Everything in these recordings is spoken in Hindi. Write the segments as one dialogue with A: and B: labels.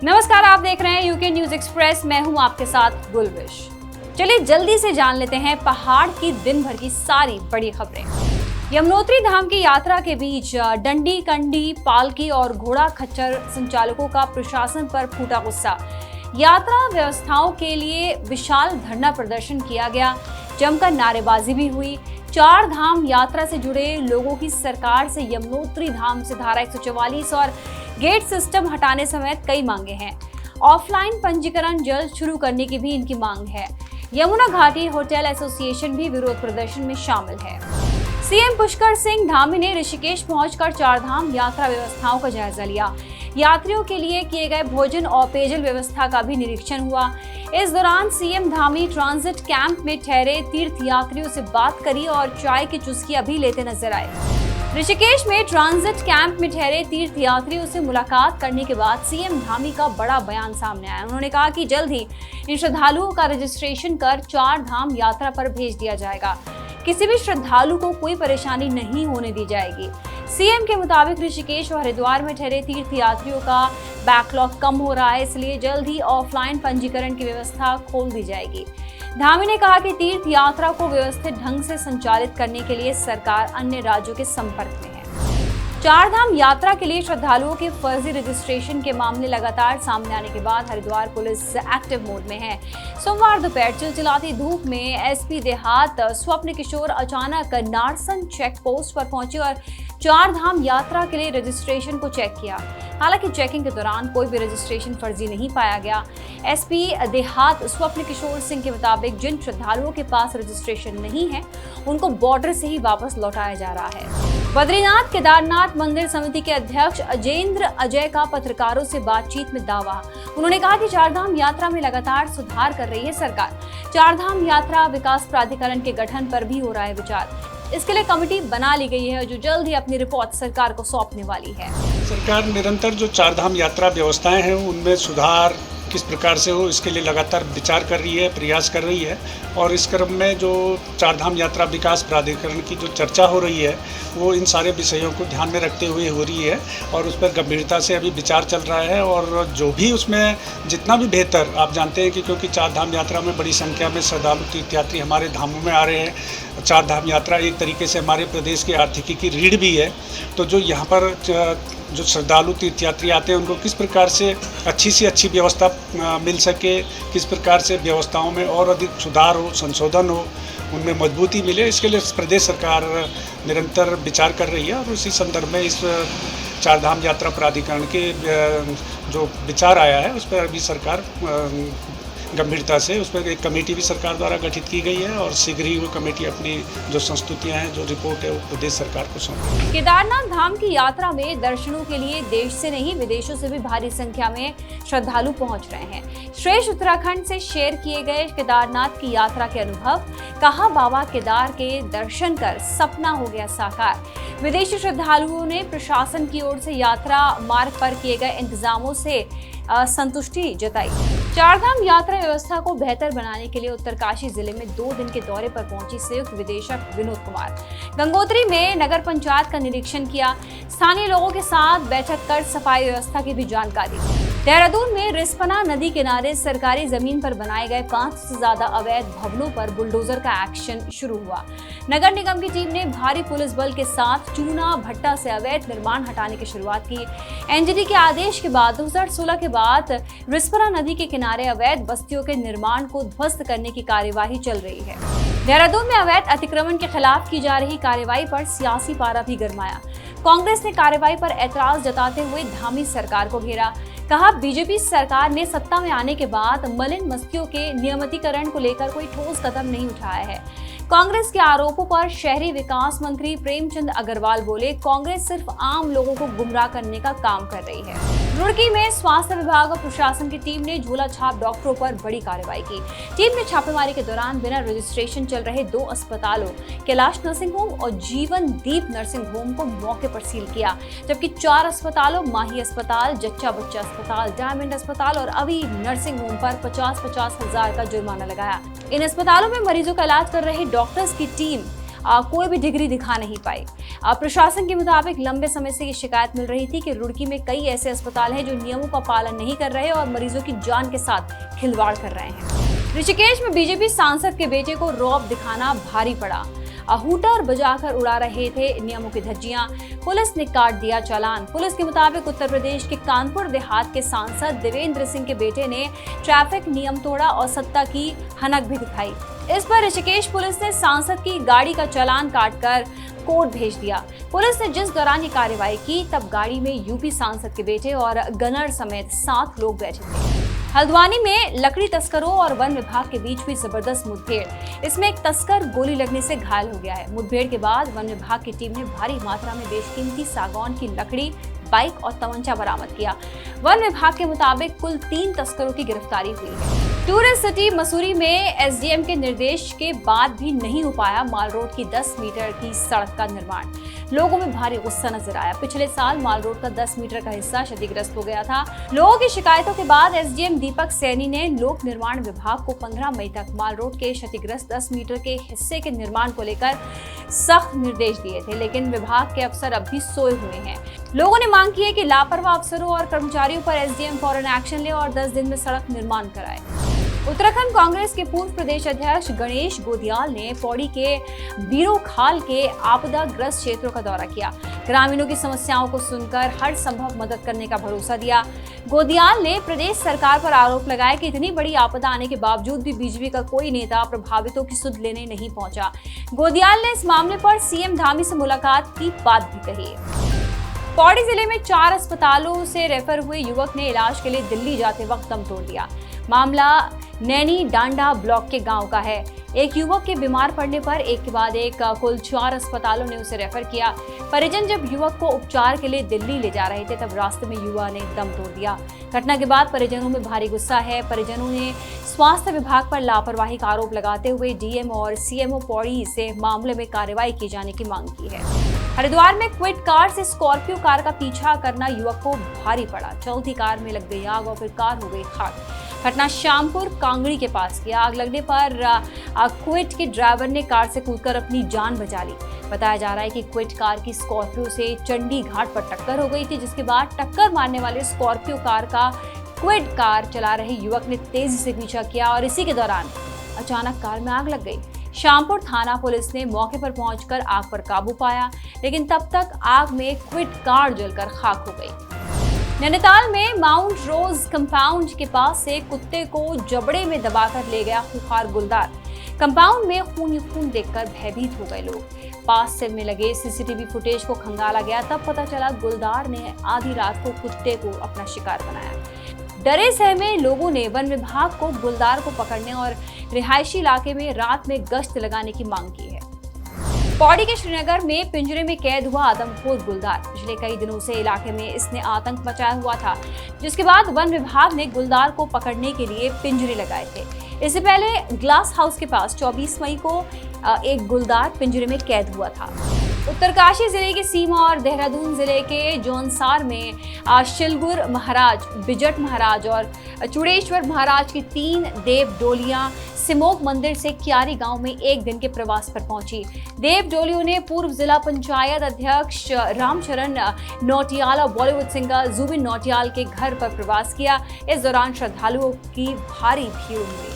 A: नमस्कार, आप देख रहे हैं यूके न्यूज एक्सप्रेस। मैं हूं आपके साथ गुलविश। चलिए जल्दी से जान लेते हैं पहाड़ की दिन भर की सारी बड़ी खबरें। यमुनोत्री धाम की यात्रा के बीच डंडी कंडी पालकी और घोड़ा खच्चर संचालकों का प्रशासन पर फूटा गुस्सा। यात्रा व्यवस्थाओं के लिए विशाल धरना प्रदर्शन किया गया, जमकर नारेबाजी भी हुई। 4 धाम यात्रा से जुड़े लोगों की सरकार से यमुनोत्री धाम से धारा 144 और गेट सिस्टम हटाने समेत कई मांगे हैं। ऑफलाइन पंजीकरण जल्द शुरू करने की भी इनकी मांग है। यमुना घाटी होटल एसोसिएशन भी विरोध प्रदर्शन में शामिल है। सीएम पुष्कर सिंह धामी ने ऋषिकेश पहुंचकर 4 धाम यात्रा व्यवस्थाओं का जायजा लिया। यात्रियों के लिए किए गए भोजन और पेयजल व्यवस्था का भी निरीक्षण हुआ। इस दौरान सीएम धामी ट्रांजिट कैंप में ठहरे तीर्थ यात्रियों से बात करी और चाय की चुस्कियां भी लेते नजर आए। ऋषिकेश में ट्रांजिट कैंप में ठहरे तीर्थ यात्रियों से मुलाकात करने के बाद सीएम धामी का बड़ा बयान सामने आया। उन्होंने कहा कि जल्द ही इन श्रद्धालुओं का रजिस्ट्रेशन कर 4 धाम यात्रा पर भेज दिया जाएगा। किसी भी श्रद्धालु को कोई परेशानी नहीं होने दी जाएगी। सीएम के मुताबिक ऋषिकेश और हरिद्वार में ठहरे तीर्थ यात्रियों का बैकलॉग कम हो रहा है, इसलिए जल्द ही ऑफलाइन पंजीकरण की व्यवस्था खोल दी जाएगी। धामी ने कहा कि तीर्थ यात्रा को व्यवस्थित ढंग से संचालित करने के लिए सरकार अन्य राज्यों के संपर्क में है। 4 धाम यात्रा के लिए श्रद्धालुओं के फर्जी रजिस्ट्रेशन के मामले लगातार सामने आने के बाद हरिद्वार पुलिस एक्टिव मोड में है। सोमवार दोपहर चिलचिलाती धूप में एसपी देहात स्वप्न किशोर अचानक नारसन चेक पोस्ट पर पहुंचे और 4 धाम यात्रा के लिए रजिस्ट्रेशन को चेक किया। हालांकि चेकिंग के दौरान कोई भी रजिस्ट्रेशन फर्जी नहीं पाया गया। एसपी देहात स्वप्न किशोर सिंह के मुताबिक जिन श्रद्धालुओं के पास रजिस्ट्रेशन नहीं है, उनको बॉर्डर से ही वापस लौटाया जा रहा है। बद्रीनाथ केदारनाथ मंदिर समिति के अध्यक्ष अजेंद्र अजय का पत्रकारों से बातचीत में दावा। उन्होंने कहा कि 4 धाम यात्रा में लगातार सुधार कर रही है सरकार। 4 धाम यात्रा विकास प्राधिकरण के गठन पर भी हो रहा है विचार। इसके लिए कमेटी बना ली गई है जो जल्द ही अपनी रिपोर्ट सरकार को सौंपने वाली है।
B: सरकार निरंतर जो 4 धाम यात्रा व्यवस्थाएं हैं उनमें सुधार किस प्रकार से हो, इसके लिए लगातार विचार कर रही है, प्रयास कर रही है। और इस क्रम में जो 4 धाम यात्रा विकास प्राधिकरण की जो चर्चा हो रही है वो इन सारे विषयों को ध्यान में रखते हुए हो रही है और उस पर गंभीरता से अभी विचार चल रहा है। और जो भी उसमें जितना भी बेहतर, आप जानते हैं कि क्योंकि 4 धाम यात्रा में बड़ी संख्या में श्रद्धालु तीर्थयात्री हमारे धामों में आ रहे हैं। 4 धाम यात्रा एक तरीके से हमारे प्रदेश की आर्थिकी की रीढ़ भी है। तो जो यहाँ पर जो श्रद्धालु तीर्थयात्री आते हैं उनको किस प्रकार से अच्छी से अच्छी व्यवस्था मिल सके, किस प्रकार से व्यवस्थाओं में और अधिक सुधार हो, संशोधन हो, उनमें मजबूती मिले, इसके लिए प्रदेश सरकार निरंतर विचार कर रही है। और उसी संदर्भ में इस 4 धाम यात्रा प्राधिकरण के जो विचार आया है उस पर अभी सरकार गंभीरता से उस पर एक कमेटी भी सरकार द्वारा गठित की गई है और शीघ्र ही वो कमेटी अपनी जो संस्तुतियां हैं, जो रिपोर्ट है वो प्रदेश सरकार को सौंपेगी।
A: केदारनाथ धाम की यात्रा में दर्शनों के लिए देश से नहीं विदेशों से भी भारी संख्या में श्रद्धालु पहुंच रहे हैं। श्रेष्ठ उत्तराखंड से शेयर किए गए केदारनाथ की यात्रा के अनुभव। कहा, बाबा केदार के दर्शन कर सपना हो गया साकार। विदेशी श्रद्धालुओं ने प्रशासन की ओर से यात्रा मार्ग पर किए गए इंतजामों से संतुष्टि जताई। 4 धाम यात्रा व्यवस्था को बेहतर बनाने के लिए उत्तरकाशी जिले में 2 दिन के दौरे पर पहुंची संयुक्त विदेशक विनोद कुमार। गंगोत्री में नगर पंचायत का निरीक्षण किया। स्थानीय लोगों के साथ बैठक कर सफाई व्यवस्था की भी जानकारी। देहरादून में रिस्पना नदी किनारे सरकारी जमीन पर बनाए गए 5 से ज्यादा अवैध भवनों पर बुलडोजर का एक्शन शुरू हुआ। नगर निगम की टीम ने भारी पुलिस बल के साथ चूना भट्टा से अवैध निर्माण हटाने की शुरुआत की। एनजीटी के आदेश के बाद 2016 के बाद रिस्पना नदी के किनारे अवैध बस्तियों के निर्माण को ध्वस्त करने की कार्यवाही चल रही है। देहरादून में अवैध अतिक्रमण के खिलाफ की जा रही कार्यवाही पर सियासी पारा भी गरमाया। कांग्रेस ने कार्यवाही पर ऐतराज जताते हुए धामी सरकार को घेरा। कहा, बीजेपी सरकार ने सत्ता में आने के बाद मलिन बस्तियों के नियमितीकरण को लेकर कोई ठोस कदम नहीं उठाया है। कांग्रेस के आरोपों पर शहरी विकास मंत्री प्रेमचंद अग्रवाल बोले, कांग्रेस सिर्फ आम लोगों को गुमराह करने का काम कर रही है। रुड़की में स्वास्थ्य विभाग और प्रशासन की टीम ने झोला छाप डॉक्टरों पर बड़ी कार्रवाई की। टीम ने छापेमारी के दौरान बिना रजिस्ट्रेशन चल रहे 2 अस्पतालों, कैलाश नर्सिंग होम और जीवन दीप नर्सिंग होम को मौके पर सील किया, जबकि 4 अस्पतालों, माही अस्पताल, जच्चा बच्चा अस्पताल, डायमंड अस्पताल और अभी नर्सिंग होम पर 50-50 हजार का जुर्माना लगाया। इन अस्पतालों में मरीजों का इलाज कर रहे डॉक्टर्स की टीम कोई भी डिग्री दिखा नहीं पाई। प्रशासन के मुताबिक लंबे समय से ये शिकायत मिल रही थी कि रुड़की में कई ऐसे अस्पताल हैं जो नियमों का पालन नहीं कर रहे और मरीजों की जान के साथ खिलवाड़ कर रहे हैं। ऋषिकेश में बीजेपी सांसद के बेटे को रौब दिखाना भारी पड़ा। हूटर बजाकर उड़ा रहे थे नियमों की धज्जियां, पुलिस ने काट दिया चालान। पुलिस के मुताबिक उत्तर प्रदेश के कानपुर देहात के सांसद देवेंद्र सिंह के बेटे ने ट्रैफिक नियम तोड़ा और सत्ता की हनक भी दिखाई। इस पर ऋषिकेश पुलिस ने सांसद की गाड़ी का चालान काटकर कोर्ट भेज दिया। पुलिस ने जिस दौरान ये कार्रवाई की तब गाड़ी में यूपी सांसद के बेटे और गनर समेत 7 लोग बैठे थे। हल्द्वानी में लकड़ी तस्करों और वन विभाग के बीच हुई जबरदस्त मुठभेड़। इसमें एक तस्कर गोली लगने से घायल हो गया है। मुठभेड़ के बाद वन विभाग की टीम ने भारी मात्रा में बेशकीमती सागौन की लकड़ी, बाइक और तमंचा बरामद किया। वन विभाग के मुताबिक कुल 3 तस्करों की गिरफ्तारी हुई है। टूरिस्ट सिटी मसूरी में एसडीएम के निर्देश के बाद भी नहीं हो पाया माल रोड की 10 मीटर की सड़क का निर्माण। लोगों में भारी गुस्सा नजर आया। पिछले साल माल रोड का 10 मीटर का हिस्सा क्षतिग्रस्त हो गया था। लोगों की शिकायतों के बाद एसडीएम दीपक सैनी ने लोक निर्माण विभाग को 15 मई तक माल रोड के क्षतिग्रस्त 10 मीटर के हिस्से के निर्माण को लेकर सख्त निर्देश दिए थे, लेकिन विभाग के अफसर अब भी सोए हुए हैं। लोगों ने मांग की है कि लापरवाह अफसरों और कर्मचारियों पर एसडीएम फौरन एक्शन ले और 10 दिन में सड़क निर्माण कराए। उत्तराखंड कांग्रेस के पूर्व प्रदेश अध्यक्ष गणेश गोदियाल ने पौड़ी के बीरोखाल के आपदाग्रस्त क्षेत्रों का दौरा किया। ग्रामीणों की समस्याओं को सुनकर हर संभव मदद करने का भरोसा दिया। गोदियाल ने प्रदेश सरकार पर आरोप लगाया कि इतनी बड़ी आपदा आने के बावजूद भी बीजेपी का कोई नेता प्रभावितों की सुध लेने नहीं पहुंचा। गोदियाल ने इस मामले पर सीएम धामी से मुलाकात की बात भी कही। पौड़ी जिले में 4 अस्पतालों से रेफर हुए युवक ने इलाज के लिए दिल्ली जाते वक्त दम तोड़ दिया। मामला नैनी डांडा ब्लॉक के गांव का है। एक युवक के बीमार पड़ने पर एक के बाद एक कुल 4 अस्पतालों ने उसे रेफर किया। परिजन जब युवक को उपचार के लिए दिल्ली ले जा रहे थे तब रास्ते में युवा ने दम तोड़ दिया। घटना के बाद परिजनों में भारी गुस्सा है। परिजनों ने स्वास्थ्य विभाग पर लापरवाही का आरोप लगाते हुए डीएम और सीएमओ पौड़ी से मामले में कार्रवाई किए जाने की मांग की है। हरिद्वार में क्विड कार से स्कॉर्पियो कार का पीछा करना युवक को भारी पड़ा। चलती कार में लग गई आग और फिर कार हो गई खाक। घटना श्यामपुर कांगड़ी के पास की। आग लगने पर क्विड के ड्राइवर ने कार से कूदकर अपनी जान बचा ली। बताया जा रहा है कि क्विड कार की स्कॉर्पियो से चंडी घाट पर टक्कर हो गई थी, जिसके बाद टक्कर मारने वाले स्कॉर्पियो कार का क्विड कार चला रहे युवक ने तेजी से पीछा किया और इसी के दौरान अचानक कार में आग लग गई। श्यामपुर थाना पुलिस ने मौके पर पहुंचकर आग पर काबू पाया, लेकिन तब तक आग में क्विड कार जलकर खाक हो गई। नैनीताल में माउंट रोज कंपाउंड के पास से कुत्ते को जबड़े में दबाकर ले गया खूंखार गुलदार। कंपाउंड में खून देखकर भयभीत हो गए लोग। पास से में लगे सीसीटीवी फुटेज को खंगाला गया, तब पता चला गुलदार ने आधी रात को कुत्ते को अपना शिकार बनाया। डरे सहमे लोगों ने वन विभाग को गुलदार को पकड़ने और रिहायशी इलाके में रात में गश्त लगाने की मांग की है। पौड़ी के श्रीनगर में पिंजरे में कैद हुआ आदमखोर गुलदार। पिछले कई दिनों से इलाके में इसने आतंक मचाया हुआ था, जिसके बाद वन विभाग ने गुलदार को पकड़ने के लिए पिंजरे लगाए थे। इससे पहले ग्लास हाउस के पास 24 मई को एक गुलदार पिंजरे में कैद हुआ था। उत्तरकाशी जिले के सीमा और देहरादून जिले के जौनसार में शिलगुर महाराज, बिजट महाराज और चुड़ेश्वर महाराज की 3 देव डोलियां सिमोग मंदिर से क्यारी गांव में एक दिन के प्रवास पर पहुंची। देव डोलियों ने पूर्व जिला पंचायत अध्यक्ष रामचरण नौटियाल और बॉलीवुड सिंगर जुबिन नौटियाल के घर पर प्रवास किया। इस दौरान श्रद्धालुओं की भारी भीड़ हुई।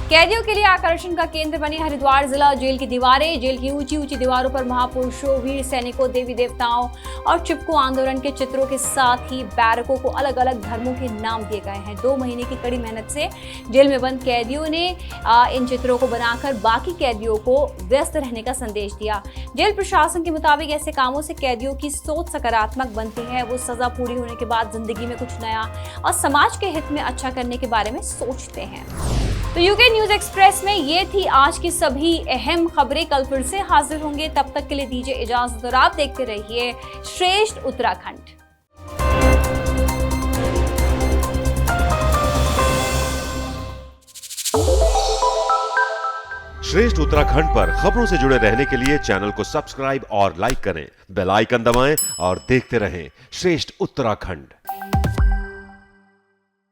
A: कैदियों के लिए आकर्षण का केंद्र बनी हरिद्वार जिला जेल की दीवारें। जेल की ऊंची ऊंची दीवारों पर महापुरुषों, वीर सैनिकों, देवी देवताओं और चिपको आंदोलन के चित्रों के साथ ही बैरकों को अलग अलग धर्मों के नाम दिए गए हैं। 2 महीने की कड़ी मेहनत से जेल में बंद कैदियों ने इन चित्रों को बनाकर बाकी कैदियों को व्यस्त रहने का संदेश दिया। जेल प्रशासन के मुताबिक ऐसे कामों से कैदियों की सोच सकारात्मक बनती है। वो सजा पूरी होने के बाद जिंदगी में कुछ नया और समाज के हित में अच्छा करने के बारे में सोचते हैं। तो यूके न्यूज एक्सप्रेस में ये थी आज की सभी अहम खबरें। कल फिर से हाजिर होंगे, तब तक के लिए दीजिए इजाजत और आप देखते रहिए श्रेष्ठ उत्तराखंड।
C: श्रेष्ठ उत्तराखंड पर खबरों से जुड़े रहने के लिए चैनल को सब्सक्राइब और लाइक करें, बेल आइकन दबाएं और देखते रहें श्रेष्ठ उत्तराखंड।